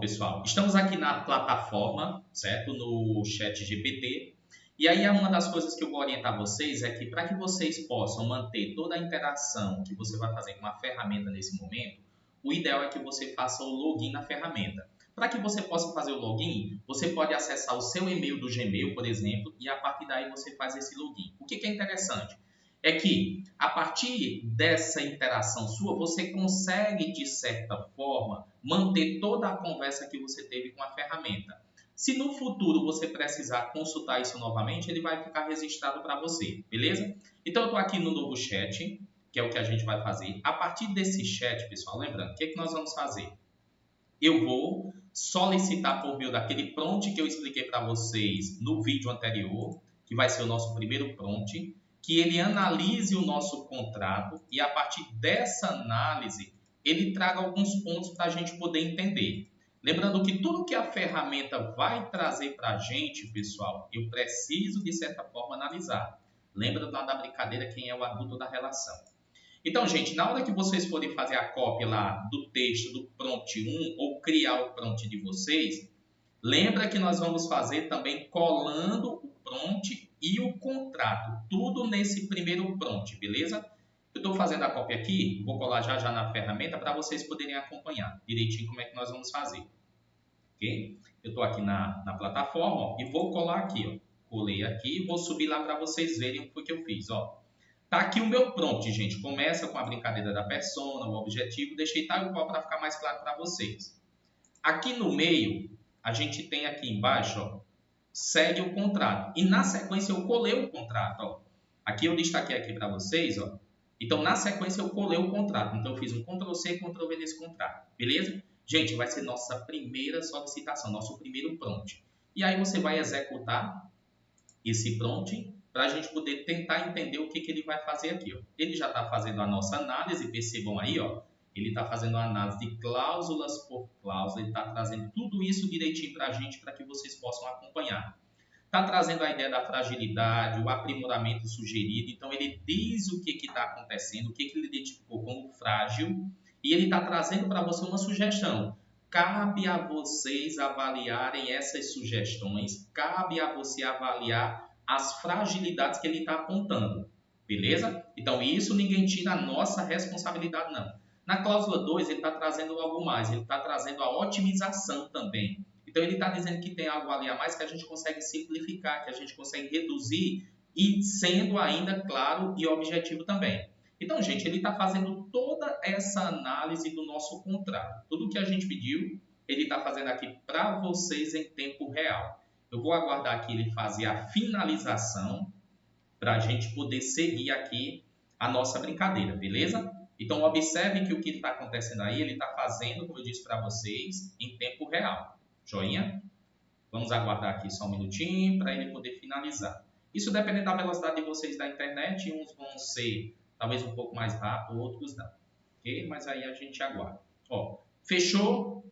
pessoal, estamos aqui na plataforma, certo? No ChatGPT. E aí, uma das coisas que eu vou orientar vocês é que para que vocês possam manter toda a interação que você vai fazer com a ferramenta nesse momento, o ideal é que você faça o login na ferramenta. Para que você possa fazer o login, você pode acessar o seu e-mail do Gmail, por exemplo, e a partir daí você faz esse login. O que é interessante? É que, a partir dessa interação sua, você consegue, de certa forma, manter toda a conversa que você teve com a ferramenta. Se no futuro você precisar consultar isso novamente, ele vai ficar registrado para você, beleza? Então, eu estou aqui no novo chat, que é o que a gente vai fazer. A partir desse chat, pessoal, lembrando, o que nós vamos fazer? Eu vou solicitar por meio daquele prompt que eu expliquei para vocês no vídeo anterior, que vai ser o nosso primeiro prompt, que ele analise o nosso contrato e a partir dessa análise ele traga alguns pontos para a gente poder entender. Lembrando que tudo que a ferramenta vai trazer para a gente, pessoal, eu preciso de certa forma analisar. Lembra lá da brincadeira quem é o adulto da relação. Então, gente, na hora que vocês forem fazer a cópia lá do texto do prompt 1 ou criar o prompt de vocês, lembra que nós vamos fazer também colando o prompt e o contrato, tudo nesse primeiro prompt, beleza? Eu estou fazendo a cópia aqui, vou colar já na ferramenta para vocês poderem acompanhar direitinho como é que nós vamos fazer, ok? Eu estou aqui na plataforma ó, e vou colar aqui, ó. Colei aqui e vou subir lá para vocês verem o que eu fiz, ó. Tá aqui o meu prompt, gente. Começa com a brincadeira da persona, o objetivo, deixei tal qual para ficar mais claro para vocês. Aqui no meio, a gente tem aqui embaixo, ó, segue o contrato. E na sequência eu colei o contrato, ó. Aqui eu destaquei aqui para vocês, ó. Então na sequência eu colei o contrato. Então eu fiz um Ctrl+C e Ctrl+V nesse contrato, beleza? Gente, vai ser nossa primeira solicitação, nosso primeiro prompt. E aí você vai executar esse prompt para a gente poder tentar entender o que ele vai fazer aqui. Ó. Ele já está fazendo a nossa análise, percebam aí, ó, ele está fazendo a análise de cláusulas por cláusula, ele está trazendo tudo isso direitinho para a gente, para que vocês possam acompanhar. Está trazendo a ideia da fragilidade, o aprimoramento sugerido, então ele diz o que está acontecendo, o que ele identificou como frágil, e ele está trazendo para você uma sugestão. Cabe a vocês avaliarem essas sugestões, cabe a você avaliar as fragilidades que ele está apontando, beleza? Então, isso ninguém tira a nossa responsabilidade, não. Na cláusula 2, ele está trazendo algo mais, ele está trazendo a otimização também. Então, ele está dizendo que tem algo ali a mais que a gente consegue simplificar, que a gente consegue reduzir e sendo ainda claro e objetivo também. Então, gente, ele está fazendo toda essa análise do nosso contrato. Tudo que a gente pediu, ele está fazendo aqui para vocês em tempo real. Eu vou aguardar aqui ele fazer a finalização para a gente poder seguir aqui a nossa brincadeira, beleza? Então, observe que o que está acontecendo aí, ele está fazendo, como eu disse para vocês, em tempo real. Joinha? Vamos aguardar aqui só um minutinho para ele poder finalizar. Isso depende da velocidade de vocês da internet, uns vão ser talvez um pouco mais rápido, outros não. Ok? Mas aí a gente aguarda. Ó, fechou?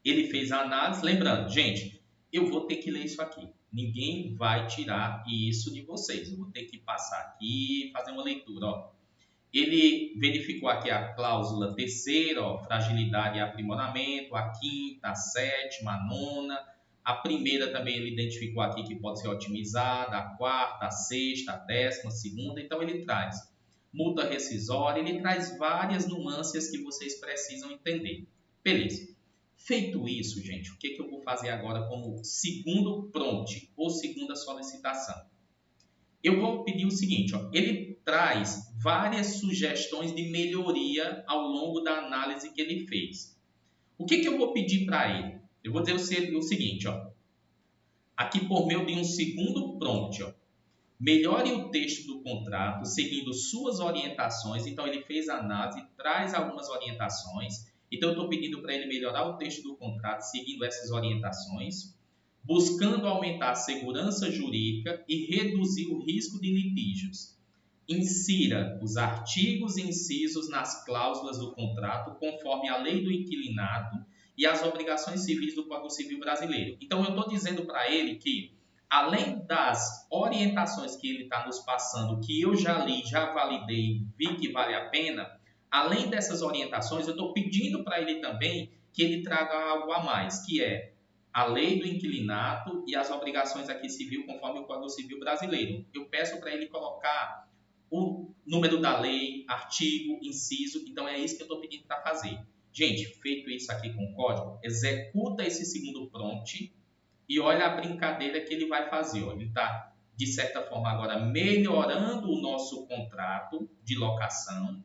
Ele fez a análise. Lembrando, gente, eu vou ter que ler isso aqui. Ninguém vai tirar isso de vocês. Eu vou ter que passar aqui e fazer uma leitura. Ó. Ele verificou aqui a cláusula terceira, ó, fragilidade e aprimoramento, a quinta, a sétima, a nona. A primeira também ele identificou aqui que pode ser otimizada, a quarta, a sexta, a décima, a segunda. Então ele traz multa rescisória, ele traz várias nuances que vocês precisam entender. Beleza. Feito isso, gente, o que eu vou fazer agora como segundo prompt ou segunda solicitação? Eu vou pedir o seguinte, ó, ele traz várias sugestões de melhoria ao longo da análise que ele fez. O que eu vou pedir para ele? Eu vou dizer o seguinte, ó, aqui por meio de um segundo prompt, ó, melhore o texto do contrato seguindo suas orientações. Então, ele fez a análise, traz algumas orientações. Então, eu estou pedindo para ele melhorar o texto do contrato seguindo essas orientações, buscando aumentar a segurança jurídica e reduzir o risco de litígios. Insira os artigos e incisos nas cláusulas do contrato conforme a lei do inquilinato e as obrigações civis do Código Civil Brasileiro. Então, eu estou dizendo para ele que, além das orientações que ele está nos passando, que eu já li, já validei, vi que vale a pena, além dessas orientações, eu estou pedindo para ele também que ele traga algo a mais, que é a lei do inquilinato e as obrigações aqui civil, conforme o Código Civil brasileiro. Eu peço para ele colocar o número da lei, artigo, inciso, então é isso que eu estou pedindo para fazer. Gente, feito isso aqui com o código, executa esse segundo prompt e olha a brincadeira que ele vai fazer. Ó. Ele está, de certa forma, agora melhorando o nosso contrato de locação.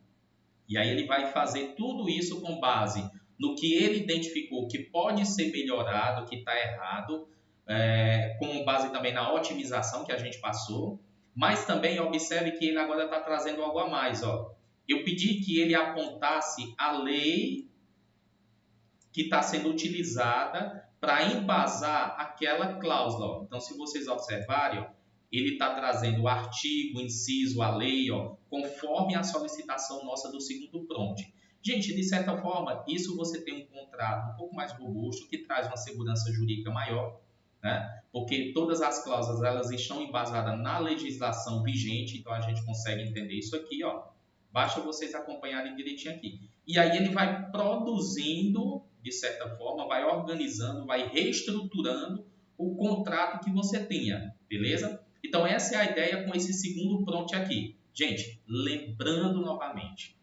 E aí ele vai fazer tudo isso com base no que ele identificou que pode ser melhorado, que está errado, com base também na otimização que a gente passou. Mas também observe que ele agora está trazendo algo a mais. Ó. Eu pedi que ele apontasse a lei que está sendo utilizada para embasar aquela cláusula. Ó. Então, se vocês observarem, ó, ele está trazendo o artigo, o inciso, a lei, ó, conforme a solicitação nossa do segundo prompt. Gente, de certa forma, isso você tem um contrato um pouco mais robusto, que traz uma segurança jurídica maior, né? Porque todas as cláusulas elas estão embasadas na legislação vigente, então a gente consegue entender isso aqui, ó. Basta vocês acompanharem direitinho aqui. E aí ele vai produzindo, de certa forma, vai organizando, vai reestruturando o contrato que você tenha, beleza? Então essa é a ideia com esse segundo prompt aqui. Gente, lembrando novamente,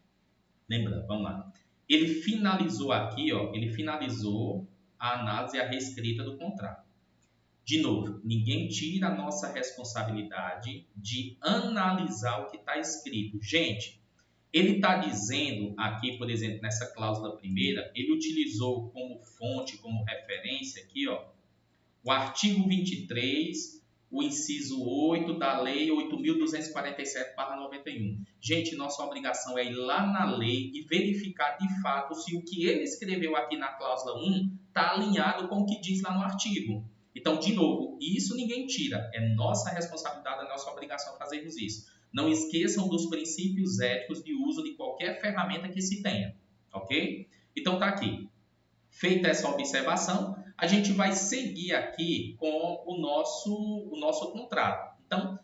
vamos lá. Ele finalizou aqui, ó, ele finalizou a análise e a reescrita do contrato. De novo, ninguém tira a nossa responsabilidade de analisar o que está escrito. Gente, ele está dizendo aqui, por exemplo, nessa cláusula primeira, ele utilizou como fonte, como referência aqui, ó, o artigo 23, o inciso 8 da Lei 8.247/91. Gente, nossa obrigação é ir lá na lei e verificar de fato se o que ele escreveu aqui na cláusula 1 está alinhado com o que diz lá no artigo. Então, de novo, isso ninguém tira. É nossa responsabilidade, é nossa obrigação fazermos isso. Não esqueçam dos princípios éticos de uso de qualquer ferramenta que se tenha, ok? Então, tá aqui. Feita essa observação, a gente vai seguir aqui com o nosso contrato. Então,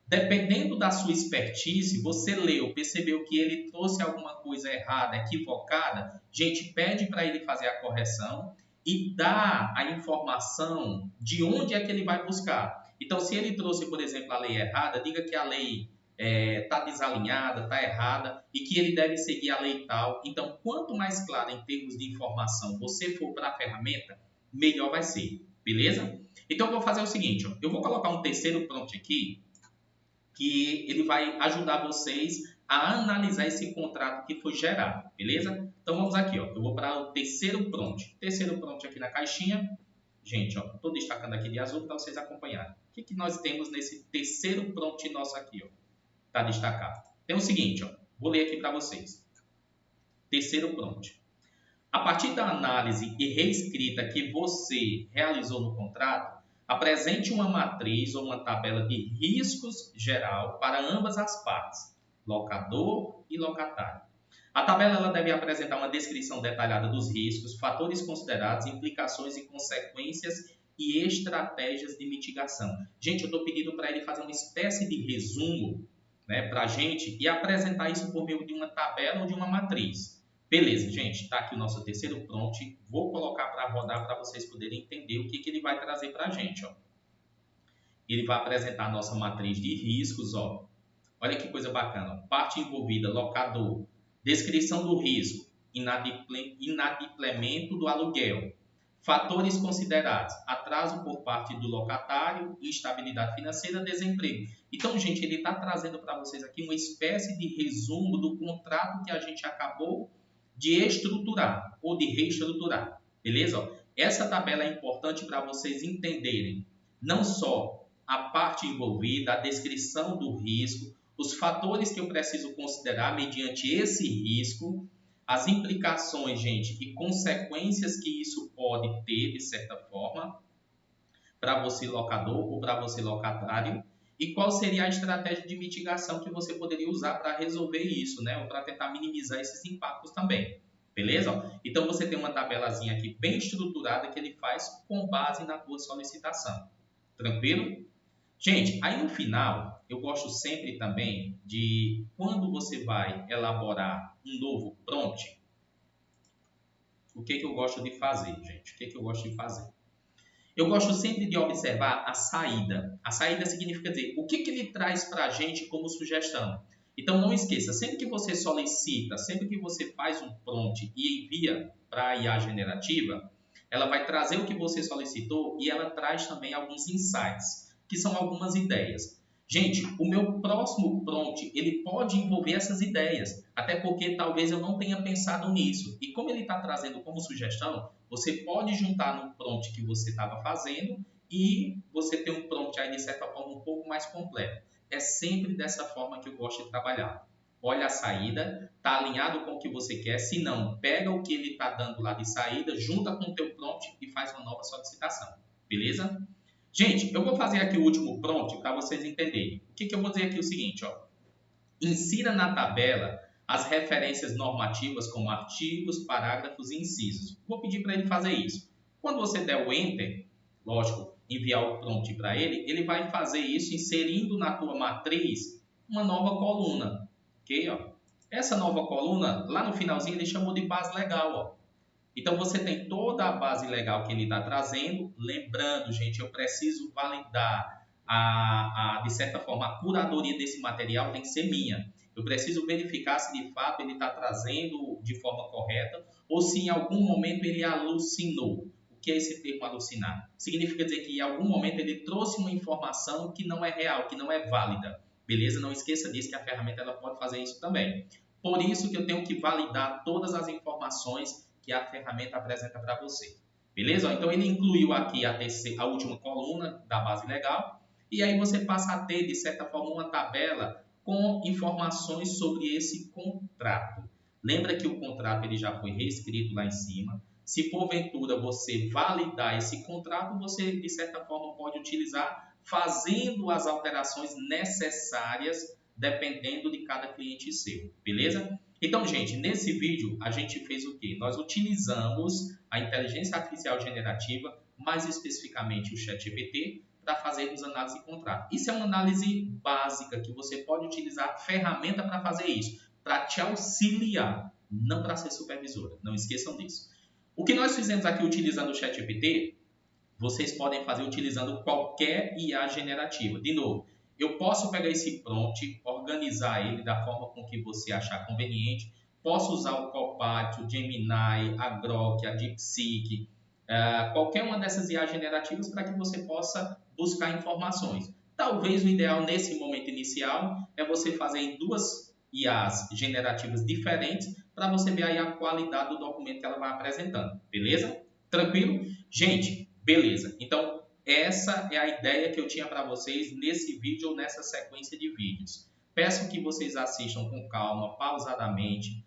dependendo da sua expertise, você leu, percebeu que ele trouxe alguma coisa errada, equivocada, gente, pede para ele fazer a correção e dá a informação de onde é que ele vai buscar. Então, se ele trouxe, por exemplo, a lei errada, diga que a lei está desalinhada, está errada e que ele deve seguir a lei tal. Então, quanto mais claro em termos de informação você for para a ferramenta, melhor vai ser, beleza? Então, eu vou fazer o seguinte, ó, eu vou colocar um terceiro prompt aqui, que ele vai ajudar vocês a analisar esse contrato que foi gerado, beleza? Então, vamos aqui, ó, eu vou para o terceiro prompt. Terceiro prompt aqui na caixinha. Gente, estou destacando aqui de azul para vocês acompanharem. O que nós temos nesse terceiro prompt nosso aqui, ó? Está destacado. Tem o seguinte, ó, vou ler aqui para vocês. Terceiro prompt. A partir da análise e reescrita que você realizou no contrato, apresente uma matriz ou uma tabela de riscos geral para ambas as partes, locador e locatário. A tabela ela deve apresentar uma descrição detalhada dos riscos, fatores considerados, implicações e consequências e estratégias de mitigação. Gente, eu estou pedindo para ele fazer uma espécie de resumo, né, para a gente e apresentar isso por meio de uma tabela ou de uma matriz. Beleza, gente, está aqui o nosso terceiro prompt. Vou colocar para rodar para vocês poderem entender o que ele vai trazer para a gente. Ó. Ele vai apresentar a nossa matriz de riscos. Ó. Olha que coisa bacana. Parte envolvida, locador. Descrição do risco, inadimplemento do aluguel. Fatores considerados, atraso por parte do locatário, instabilidade financeira, desemprego. Então, gente, ele está trazendo para vocês aqui uma espécie de resumo do contrato que a gente acabou de estruturar ou de reestruturar, beleza? Essa tabela é importante para vocês entenderem não só a parte envolvida, a descrição do risco, os fatores que eu preciso considerar mediante esse risco, as implicações, gente, e consequências que isso pode ter, de certa forma, para você locador ou para você locatário, e qual seria a estratégia de mitigação que você poderia usar para resolver isso, né? Ou para tentar minimizar esses impactos também, beleza? Então, você tem uma tabelazinha aqui bem estruturada que ele faz com base na tua solicitação, tranquilo? Gente, aí no final, eu gosto sempre também de, quando você vai elaborar um novo prompt, o que eu gosto de fazer, gente? O que eu gosto de fazer? Eu gosto sempre de observar a saída. A saída significa dizer o que ele traz para a gente como sugestão. Então, não esqueça, sempre que você solicita, sempre que você faz um prompt e envia para a IA generativa, ela vai trazer o que você solicitou e ela traz também alguns insights, que são algumas ideias. Gente, o meu próximo prompt, ele pode envolver essas ideias, até porque talvez eu não tenha pensado nisso. E como ele está trazendo como sugestão, você pode juntar no prompt que você estava fazendo e você ter um prompt aí de certa forma um pouco mais completo. É sempre dessa forma que eu gosto de trabalhar. Olha a saída, está alinhado com o que você quer. Se não, pega o que ele está dando lá de saída, junta com o teu prompt e faz uma nova solicitação. Beleza? Gente, eu vou fazer aqui o último prompt para vocês entenderem. O que eu vou dizer aqui é o seguinte, ó. Insira na tabela as referências normativas como artigos, parágrafos e incisos. Vou pedir para ele fazer isso. Quando você der o Enter, lógico, enviar o prompt para ele, ele vai fazer isso inserindo na tua matriz uma nova coluna. Ok? Ó. Essa nova coluna, lá no finalzinho, ele chamou de base legal. Ó. Então, você tem toda a base legal que ele está trazendo. Lembrando, gente, eu preciso validar, de certa forma, a curadoria desse material tem que ser minha. Eu preciso verificar se, de fato, ele está trazendo de forma correta ou se, em algum momento, ele alucinou. O que é esse termo alucinar? Significa dizer que, em algum momento, ele trouxe uma informação que não é real, que não é válida. Beleza? Não esqueça disso, que a ferramenta ela pode fazer isso também. Por isso que eu tenho que validar todas as informações que a ferramenta apresenta para você. Beleza? Então, ele incluiu aqui a última coluna da base legal e aí você passa a ter, de certa forma, uma tabela com informações sobre esse contrato. Lembra que o contrato ele já foi reescrito lá em cima. Se porventura você validar esse contrato, você, de certa forma, pode utilizar fazendo as alterações necessárias dependendo de cada cliente seu. Beleza? Então, gente, nesse vídeo a gente fez o quê? Nós utilizamos a inteligência artificial generativa, mais especificamente o ChatGPT, para fazermos análise de contrato. Isso é uma análise básica que você pode utilizar a ferramenta para fazer isso, para te auxiliar, não para ser supervisora. Não esqueçam disso. O que nós fizemos aqui utilizando o ChatGPT, vocês podem fazer utilizando qualquer IA generativa. De novo, eu posso pegar esse prompt, organizar ele da forma com que você achar conveniente. Posso usar o Copilot, o Gemini, a Grok, a DeepSeek, qualquer uma dessas IA generativas para que você possa buscar informações. Talvez o ideal nesse momento inicial é você fazer em duas IAs generativas diferentes para você ver aí a qualidade do documento que ela vai apresentando. Beleza? Tranquilo? Gente, beleza. Então, essa é a ideia que eu tinha para vocês nesse vídeo ou nessa sequência de vídeos. Peço que vocês assistam com calma, pausadamente,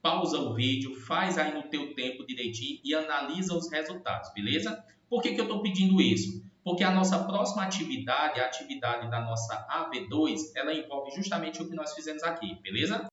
pausa o vídeo, faz aí no teu tempo direitinho e analisa os resultados, beleza? Por que eu estou pedindo isso? Porque a nossa próxima atividade, a atividade da nossa AV2, ela envolve justamente o que nós fizemos aqui, beleza?